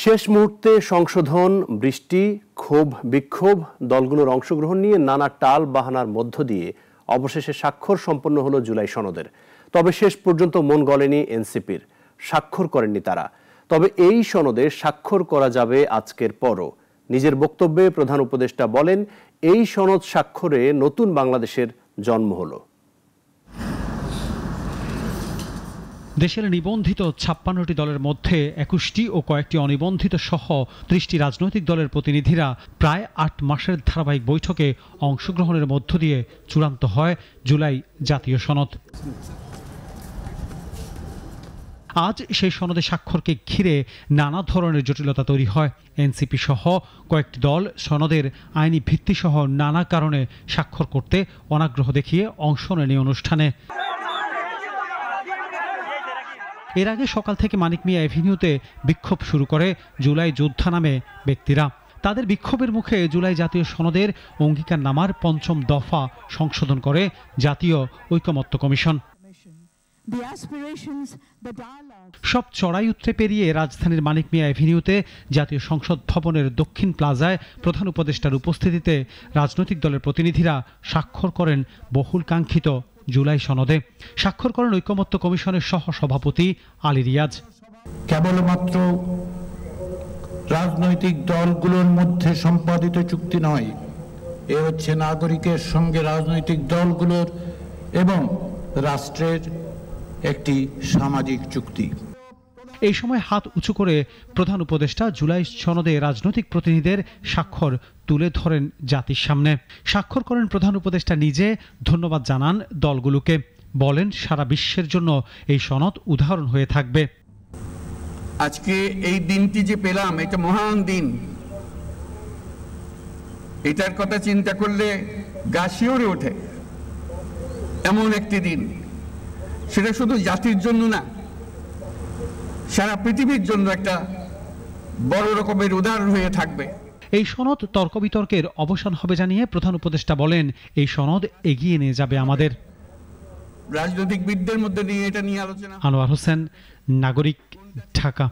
শেষ মুহূর্তে সংশোধন, বৃষ্টি, ক্ষোভ বিক্ষোভ, দলগুলোর অংশগ্রহণ নিয়ে নানা টাল বাহানার মধ্য দিয়ে অবশেষে স্বাক্ষর সম্পন্ন হলো জুলাই সনদের। তবে শেষ পর্যন্ত মন গলেনি এনসিপির, স্বাক্ষর করেননি তারা। তবে এই সনদে স্বাক্ষর করা যাবে আজকের পরও। নিজের বক্তব্যে প্রধান উপদেষ্টা বলেন, এই সনদ স্বাক্ষরে নতুন বাংলাদেশের জন্ম হলো। দেশের নিবন্ধিত ৫৬টি দলের মধ্যে ২১টি ও কয়েকটি অনিবন্ধিত সহ ৩০টি রাজনৈতিক দলের প্রতিনিধিরা প্রায় ৮ মাসের ধারাবাহিক বৈঠকে অংশগ্রহণের মধ্য দিয়ে চূড়ান্ত হয় জুলাই জাতীয় সনদ। আজ সেই সনদে স্বাক্ষরকে ঘিরে নানা ধরনের জটিলতা তৈরি হয়। এনসিপি সহ কয়েকটি দল সনদের আইনি ভিত্তিসহ নানা কারণে স্বাক্ষর করতে অনাগ্রহ দেখিয়ে অংশ নেয়নি অনুষ্ঠানে। এর আগে সকাল থেকে মানিক মিয়া এভিনিউতে বিক্ষোভ শুরু করে জুলাই যোদ্ধা নামে ব্যক্তিরা। তাদের বিক্ষোভের মুখে জুলাই জাতীয় সনদের অঙ্গীকারনামার ৫ম দফা সংশোধন করে জাতীয় ঐকমত্য কমিশন। সব চড়াই উতরে পেরিয়ে রাজধানীর মানিক মিয়া এভিনিউতে জাতীয় সংসদ ভবনের দক্ষিণ প্লাজায় প্রধান উপদেষ্টার উপস্থিতিতে রাজনৈতিক দলের প্রতিনিধিরা স্বাক্ষর করেন বহুল কাঙ্ক্ষিত জুলাই সনদে। স্বাক্ষর করেন ঐকমত্য কমিশনের সহ সভাপতি আলী রিয়াজ। কেবলমাত্র রাজনৈতিক দলগুলোর মধ্যে সম্পাদিত চুক্তি নয়, এ হচ্ছে নাগরিকের সঙ্গে রাজনৈতিক দলগুলোর এবং রাষ্ট্রের একটি সামাজিক চুক্তি। এই সময় হাত উঁচু করে প্রধান উপদেষ্টা জুলাই সনদে রাজনৈতিক প্রতিনিধিদের স্বাক্ষর তুলে ধরেন জাতির সামনে। স্বাক্ষর করেন প্রধান উপদেষ্টা নিজে, ধন্যবাদ জানান দলগুলোকে। বলেন, সারা বিশ্বের জন্য এই সনদ উদাহরণ হয়ে থাকবে। আজকে এই দিনটি যে পেলাম, এটা মহান দিন। এটার কথা চিন্তা করলে গা শিউরে ওঠে। এমন একটি দিন, সেটা শুধু জাতির জন্য না, সারা পৃথিবীর জন্য একটা বড় রকমের উদাহরণ হয়ে থাকবে। এই সনদ তর্ক বিতর্কের অবসান হবে জানিয়ে প্রধান উপদেষ্টা বলেন, এই সনদ এগিয়ে নিয়ে যাবে আমাদের। রাজনৈতিকবিদদের মধ্যে নিয়ে এটা নিয়ে আলোচনা। আনোয়ার হোসেন, নাগরিক, ঢাকা।